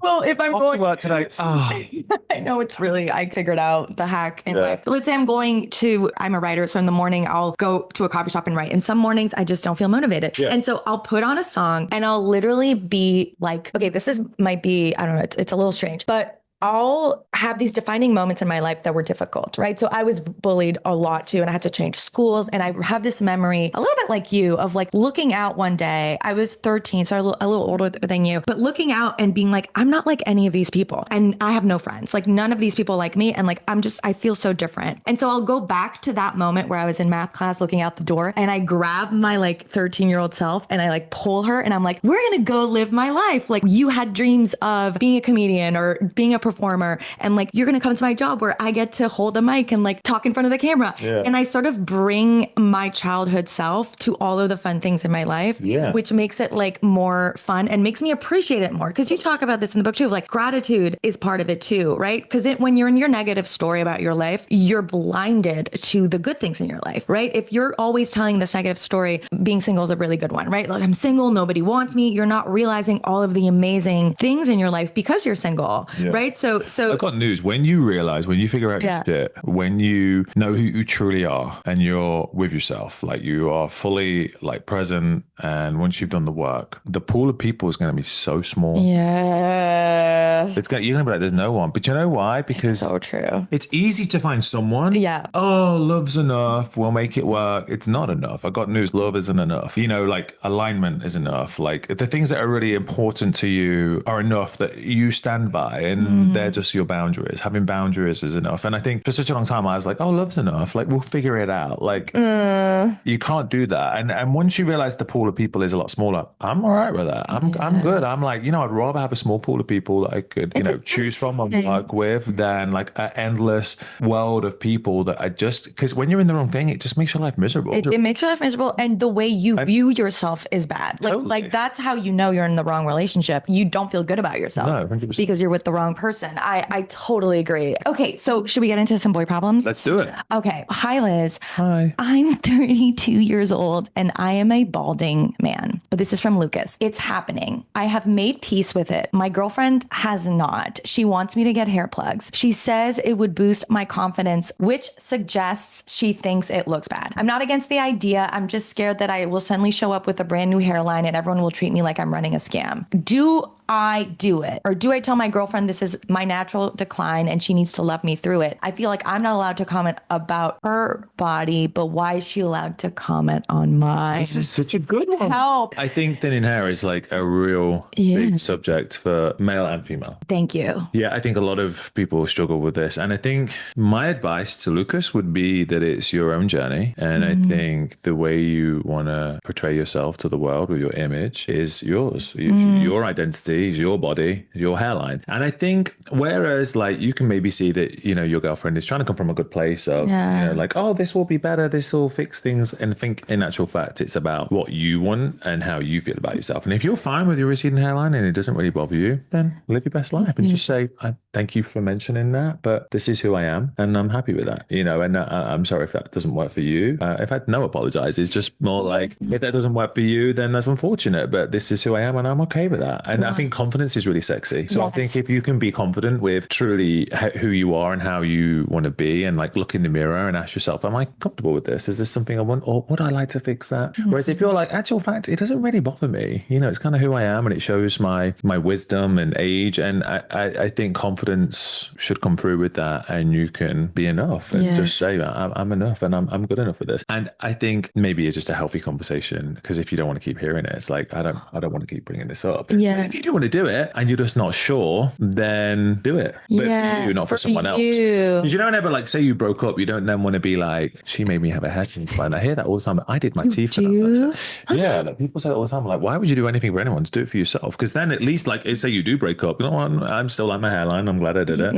Well, if I'm going work today, I know it's really, I figured out the hack in life. Let's say I'm a writer. So in the morning, I'll go to a coffee shop and write. And some mornings I just don't feel motivated. Yeah. And so I'll put on a song and I'll literally be like, okay, might be, I don't know, it's a little strange, but I'll have these defining moments in my life that were difficult, right? So I was bullied a lot too, and I had to change schools. And I have this memory, a little bit like you, of like looking out one day. I was 13, so a little older than you, but looking out and being like, I'm not like any of these people. And I have no friends. Like none of these people like me. And like, I feel so different. And so I'll go back to that moment where I was in math class looking out the door and I grab my like 13-year-old self and I like pull her and I'm like, we're going to go live my life. Like you had dreams of being a comedian or being a performer, and like you're gonna come to my job where I get to hold the mic and like talk in front of the camera. Yeah. And I sort of bring my childhood self to all of the fun things in my life, which makes it like more fun and makes me appreciate it more. Because you talk about this in the book too, of like gratitude is part of it too, right? Because when you're in your negative story about your life, you're blinded to the good things in your life, right? If you're always telling this negative story, being single is a really good one, right? Like I'm single, nobody wants me. You're not realizing all of the amazing things in your life because you're single, right? So I got news. When you figure out your shit, when you know who you truly are and you're with yourself, like you are fully like present, and once you've done the work, the pool of people is going to be so small. Yes. You're going to be like, there's no one. But you know why? Because so true. It's easy to find someone. Yeah. Oh, love's enough. We'll make it work. It's not enough. I got news. Love isn't enough. You know, like alignment is enough. Like the things that are really important to you are enough that you stand by, and they're just your boundaries. Having boundaries is enough. And I think for such a long time I was like, oh, love's enough. Like we'll figure it out. Like you can't do that. And once you realize the pool of people is a lot smaller, I'm all right with that. I'm good. I'm like, you know, I'd rather have a small pool of people that I could, you know, choose from and work with than like an endless world of people that I just, because when you're in the wrong thing, it just makes your life miserable. It makes your life miserable. And the way you view yourself is bad. Like, Totally. like that's how you know you're in the wrong relationship. You don't feel good about yourself. No, 100%. Because you're with the wrong person. I totally agree. Okay, so should we get into some boy problems? Let's do it. Okay. Hi, Liz. Hi. I'm 32 years old and I am a balding man. This is from Lucas. It's happening. I have made peace with it. My girlfriend has not. She wants me to get hair plugs. She says it would boost my confidence, which suggests she thinks it looks bad. I'm not against the idea. I'm just scared that I will suddenly show up with a brand new hairline and everyone will treat me like I'm running a scam. Do I do it? Or do I tell my girlfriend this is my natural decline and she needs to love me through it? I feel like I'm not allowed to comment about her body, but why is she allowed to comment on mine? This is such a good one. Help. I think thinning hair is like a real big subject for male and female. Thank you. Yeah, I think a lot of people struggle with this. And I think my advice to Lucas would be that it's your own journey. And I think the way you want to portray yourself to the world with your image is yours. Your identity is your body, your hairline. And I think whereas like you can maybe see that, you know, your girlfriend is trying to come from a good place of, you know, like, oh, this will be better. This will fix things. And I think in actual fact, it's about what you want and how you feel about yourself. And if you're fine with your receding hairline and it doesn't really bother you, then live your best life and just say, I thank you for mentioning that, but this is who I am and I'm happy with that, you know, and I'm sorry if that doesn't work for you. If I'd no apologize, it's just more like, if that doesn't work for you, then that's unfortunate, but this is who I am and I'm okay with that. And I think confidence is really sexy. So I think if you can be confident with truly who you are and how you want to be and like look in the mirror and ask yourself, am I comfortable with this? Is this something I want or would I like to fix that? Whereas if you're like, actual fact, it doesn't really bother me, you know, it's kind of who I am and it shows my wisdom and age. And I think confidence should come through with that and you can be enough and just say, I'm enough and I'm good enough for this. And I think maybe it's just a healthy conversation because if you don't want to keep hearing it, it's like, I don't want to keep bringing this up. Yeah. And if you do want to do it and you're just not sure, then do it. But you, not for someone else. Because you don't ever like say you broke up, you don't then want to be like, she made me have a hair transplant. I hear that all the time. I did my teeth for that. Yeah, like, people say it all the time. Like, why would you do anything for anyone? To do it for yourself. Because then at least like say you do break up, you know, I'm still like my hairline. I'm glad I did it.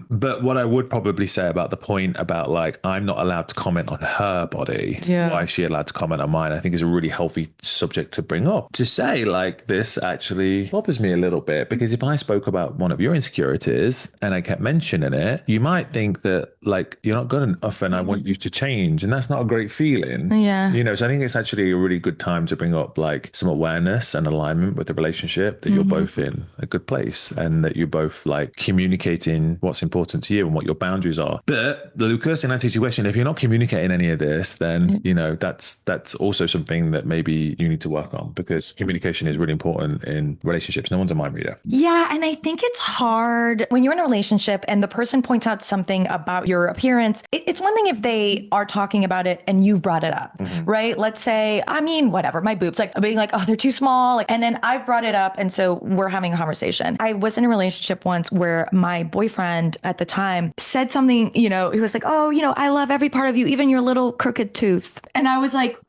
But what I would probably say about the point about like, I'm not allowed to comment on her body. Why is she allowed to comment on mine? I think is a really healthy subject to bring up. To say like, this actually bothers me a little bit because if I spoke about about one of your insecurities and I kept mentioning it, you might think that like you're not good enough and I want you to change. And that's not a great feeling. Yeah. You know, so I think it's actually a really good time to bring up like some awareness and alignment with the relationship, that you're both in a good place and that you're both like communicating what's important to you and what your boundaries are. But Lucas, in answer to your question, if you're not communicating any of this, then, you know, that's also something that maybe you need to work on, because communication is really important in relationships. No one's a mind reader. Yeah. And I think it's hard when you're in a relationship and the person points out something about your appearance. It's one thing if they are talking about it and you've brought it up, right? Let's say, I mean, whatever, my boobs, like being like, oh, they're too small. Like, and then I've brought it up. And so we're having a conversation. I was in a relationship once where my boyfriend at the time said something, you know, he was like, oh, you know, I love every part of you, even your little crooked tooth. And I was like,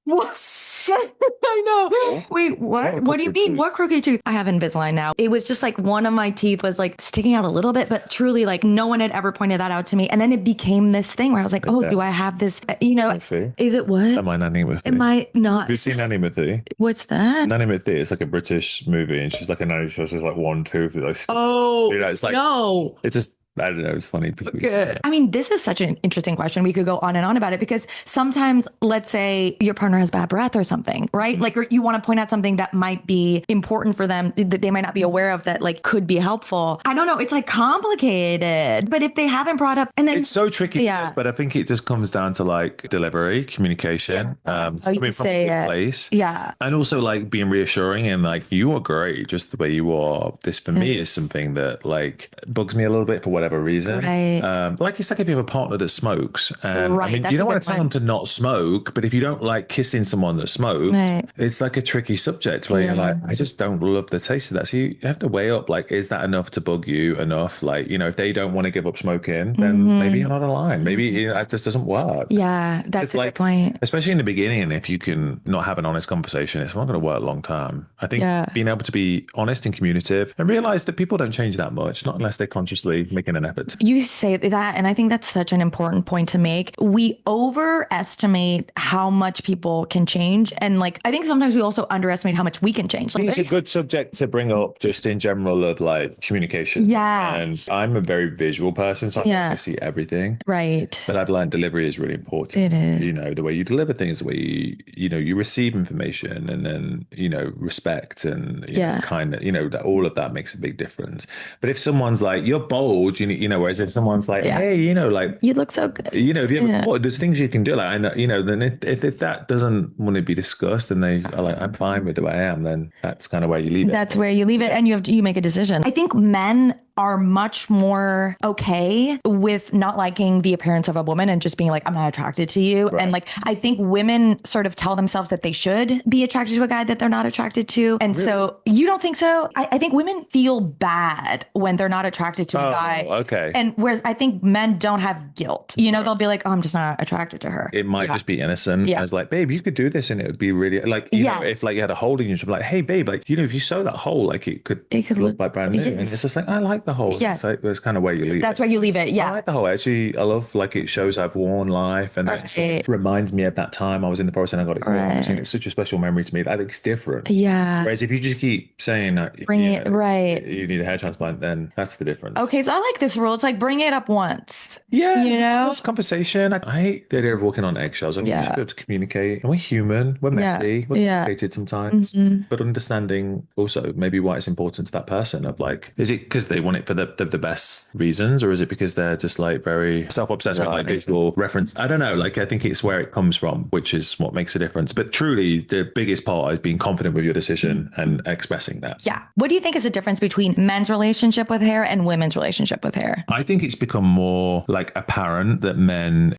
what? I know. Wait, what? What do you mean? What crooked tooth? I have Invisalign now. It was just like one of my teeth was like sticking out a little bit, but truly like no one had ever pointed that out to me. And then it became this thing where I was like, oh, do I have this? You know, is it what? Am I Nanny with Am I not? Have you seen Nanny with Thee? What's that? Nanny with Thee is like a British movie and she's like a nanny, she's like one tooth. Like, oh, you know, it's like, no. It's just, I don't know. It's funny. Okay. I mean, this is such an interesting question. We could go on and on about it because sometimes, let's say your partner has bad breath or something, right? Like you want to point out something that might be important for them that they might not be aware of that like could be helpful. I don't know. It's like complicated, but if they haven't brought up and then it's so tricky. Yeah. But I think it just comes down to like delivery, communication, you say it. Place. Yeah. And also like being reassuring and like, you are great just the way you are. This for me is something that like bugs me a little bit for whatever reason. Right. Like it's like if you have a partner that smokes and right, I mean, you don't want to tell them to not smoke, but if you don't like kissing someone that smokes, it's like a tricky subject where you're like, I just don't love the taste of that. So you have to weigh up, like, is that enough to bug you enough? Like, you know, if they don't want to give up smoking, then maybe you're not aligned. Maybe that just doesn't work. Yeah, that's a like, good point. Especially in the beginning, if you can not have an honest conversation, it's not going to work long term. I think being able to be honest and communicative and realize that people don't change that much, not unless they're consciously making an effort. You say that, and I think that's such an important point to make. We overestimate how much people can change. And like, I think sometimes we also underestimate how much we can change. Like, it's a good subject to bring up just in general of like communication. Yeah. And I'm a very visual person, so I see everything. Right. But I've learned delivery is really important. It is. You know, the way you deliver things, the way you receive information, and then, you know, respect and kind of, you know, that all of that makes a big difference. But if someone's like, you're bold, you know, whereas if someone's like, hey, you know, like, you look so good. You know, if you ever thought there's things you can do, like, I know, you know, then if that doesn't want to be discussed and they are like, I'm fine with the way I am, then that's kind of where you leave it. That's where you leave it. And you make a decision. I think men are much more okay with not liking the appearance of a woman and just being like, I'm not attracted to you. Right. And like, I think women sort of tell themselves that they should be attracted to a guy that they're not attracted to. And so you don't think so? I think women feel bad when they're not attracted to a guy. Okay. And whereas I think men don't have guilt, you know, they'll be like, oh, I'm just not attracted to her. It might just be innocent. Yeah. As like, babe, you could do this and it would be really like, you know, if like you had a hole in you, you'd be like, hey, babe, like, you know, if you sew that hole, like it could look like brand new. Yes. And it's just like, I like the hole. Yeah. It's kind of where you leave it. That's where you leave it. Yeah. I like the whole. Actually, I love like it shows I've worn life and it reminds me of that time I was in the forest and I got it. Right. It's such a special memory to me. I think it's different. Yeah. Whereas if you just keep saying that you need a hair transplant, then that's the difference. Okay. So I like this rule. It's like bring it up once. Yeah. You know? It's conversation. I hate the idea of walking on eggshells. I mean, we should be able to communicate. And we're human. We're messy. We're complicated sometimes. But understanding also maybe why it's important to that person of like, is it because they want it for the best reasons, or is it because they're just like very self-obsessed with like visual reference? I don't know. Like, I think it's where it comes from, which is what makes a difference. But truly, the biggest part is being confident with your decision and expressing that. Yeah. What do you think is the difference between men's relationship with hair and women's relationship with hair? I think it's become more like apparent that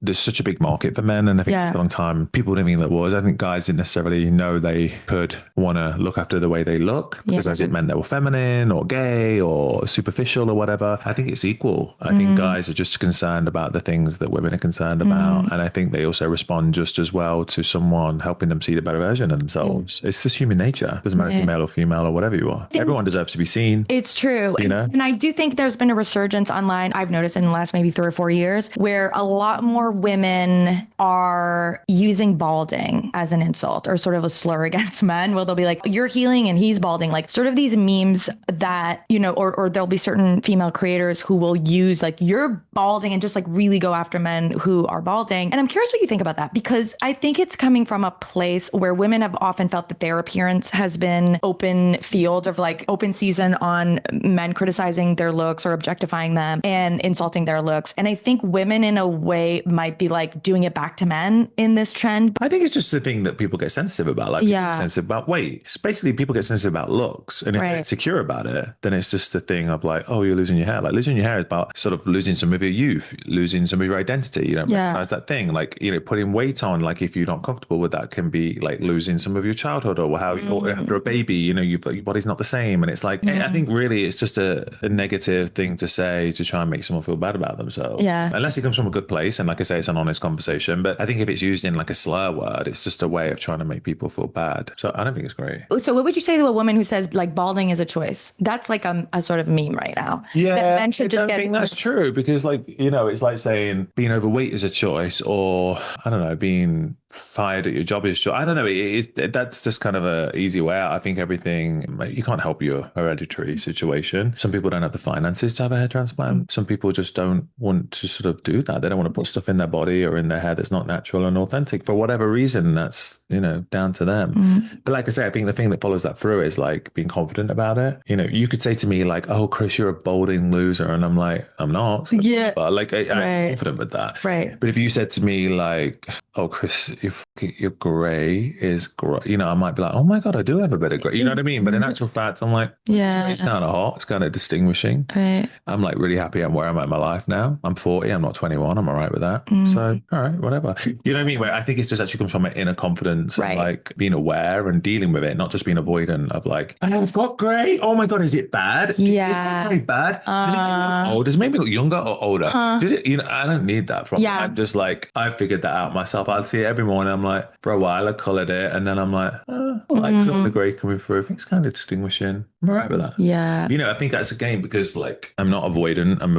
there's such a big market for men. And I think for a long time, people didn't think that was. I think guys didn't necessarily know they could want to look after the way they look because it meant they were feminine or gay or superficial. superficial or whatever. I think it's equal. I think guys are just concerned about the things that women are concerned about. And I think they also respond just as well to someone helping them see the better version of themselves. It's just human nature. Doesn't matter if you're male or female or whatever you are. Everyone deserves to be seen. It's true. You know? And I do think there's been a resurgence online, I've noticed in the last maybe 3 or 4 years, where a lot more women are using balding as an insult or sort of a slur against men, where they'll be like, you're healing and he's balding. Like sort of these memes that, you know, or there'll be certain female creators who will use like, you're balding, and just like really go after men who are balding. And I'm curious what you think about that, because I think it's coming from a place where women have often felt that their appearance has been open field of like open season on men criticizing their looks or objectifying them and insulting their looks. And I think women in a way might be like doing it back to men in this trend. I think it's just the thing that people get sensitive about. Like, people get sensitive about weight. It's basically, people get sensitive about looks. And if they're insecure about it, then it's just the thing of like, oh, you're losing your hair. Like, losing your hair is about sort of losing some of your youth, losing some of your identity. You don't recognize that thing. Like, you know, putting weight on, like if you're not comfortable with that, can be like losing some of your childhood, or how after a baby, you know, your body's not the same. And it's like, I think really it's just a negative thing to say to try and make someone feel bad about themselves. Yeah. Unless it comes from a good place. And like I say, it's an honest conversation. But I think if it's used in like a slur word, it's just a way of trying to make people feel bad. So I don't think it's great. So what would you say to a woman who says like balding is a choice? That's like a sort of meme right now. Yeah. That men should just I think that's true, because like, you know, it's like saying being overweight is a choice, or I don't know, being fired at your job is choice. I don't know. That's just kind of a easy way out. I think everything, you can't help your hereditary situation. Some people don't have the finances to have a hair transplant. Some people just don't want to sort of do that. They don't want to put stuff in their body or in their hair that's not natural and authentic for whatever reason. That's, you know, down to them. But like I say, I think the thing that follows that through is like being confident about it. You know, you could say to me like, oh, Chris, you're a balding loser. And I'm like, I'm not. Yeah. But like, I'm confident with that. Right. But if you said to me like, oh, Chris, your grey is great, you know, I might be like, oh my God, I do have a bit of grey. You know what I mean? But in actual fact, I'm like, it's kind of hot. It's kind of distinguishing. Right. I'm like really happy I'm where I'm at in my life now. I'm 40. I'm not 21. I'm all right with that. So, all right, whatever. You know what I mean? Where I think it's just actually comes from an inner confidence, and like being aware and dealing with it, not just being avoidant of like, I've got grey. Oh my God, is it bad? Yeah. Is it very bad? Does it make me look old? Does it make me look younger or older? Does it, you know, I don't need that from I'm just like, I figured that out myself. I'll see it every morning. I'm like, for a while I coloured it, and then I'm like, I like some of the grey coming through. I think it's kind of distinguishing. I'm all right with that. Yeah. You know, I think that's a game, because like I'm not avoidant. I'm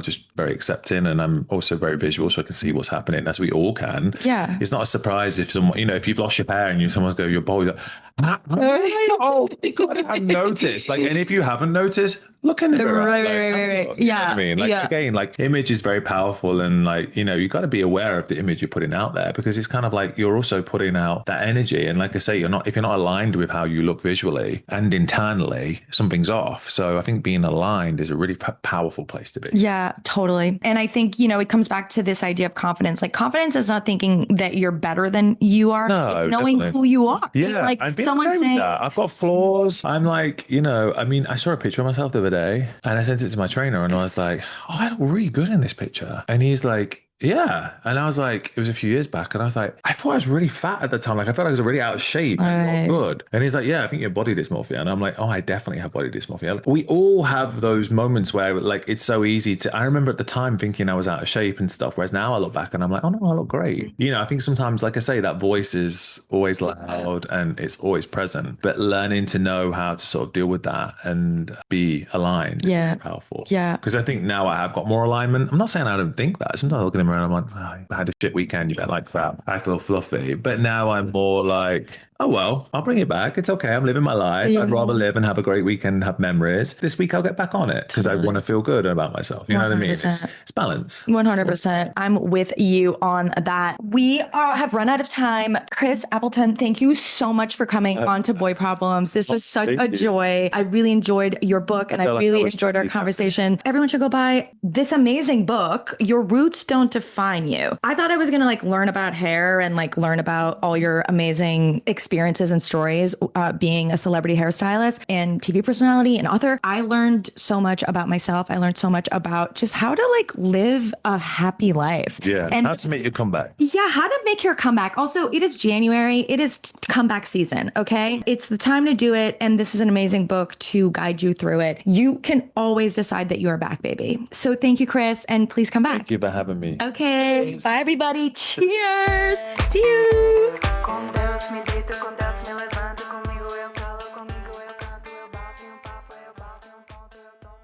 just very accepting, and I'm also very visual, so I can see what's happening, as we all can. Yeah. It's not a surprise if someone, you know, if you've lost your hair and someone's go, you're bald, you're like, oh God, I've noticed. Like, and if you haven't noticed, look in the mirror. Right. You know what I mean? Like, again, like image is very powerful, and like, you know, you got to be aware of the image you're putting out there, because it's kind of like you're also putting out that energy. And like I say, if you're not aligned with how you look visually and internally, something's off. So I think being aligned is a really powerful place to be. Yeah, totally. And I think, you know, it comes back to this idea of confidence. Like, confidence is not thinking that you're better than you are. No, knowing who you are. Yeah. Like someone saying, I've got flaws. I'm like, you know, I mean, I saw a picture of myself the other day, and I sent it to my trainer, and I was like, oh, I look really good in this picture. And he's like, yeah. And I was like, it was a few years back, and I was like, I thought I was really fat at the time. Like, I felt like I was really out of shape and not good. And he's like, yeah, I think you have body dysmorphia. And I'm like, oh, I definitely have body dysmorphia. We all have those moments where like it's so easy to, I remember at the time thinking I was out of shape and stuff, whereas now I look back and I'm like, oh no, I look great. You know, I think sometimes, like I say, that voice is always loud and it's always present, but learning to know how to sort of deal with that and be aligned is powerful. Yeah. Because I think now I have got more alignment. I'm not saying I don't think that. Sometimes I look in the mirror and I'm like, oh, I had a shit weekend, you bet like crap. I feel fluffy. But now I'm more like, oh, well, I'll bring it back. It's okay. I'm living my life. Yeah. I'd rather live and have a great weekend and have memories. This week I'll get back on it because I want to feel good about myself. You know 100%. What I mean? It's balance. 100%. I'm with you on that. We have run out of time. Chris Appleton, thank you so much for coming on to Boy Problems. This was such a joy. I really enjoyed your book and I really enjoyed our conversation. Everyone should go buy this amazing book, Your Roots Don't Define You. I thought I was going to like learn about hair and like learn about all your amazing experiences and stories being a celebrity hairstylist and TV personality and author. I learned so much about myself. I learned so much about just how to like live a happy life. Yeah. And how to make your comeback. Yeah. How to make your comeback. Also, it is January. It is comeback season. Okay. It's the time to do it. And this is an amazing book to guide you through it. You can always decide that you are back, baby. So thank you, Chris. And please come back. Thank you for having me. Okay. Thanks. Bye, everybody. Cheers. See you.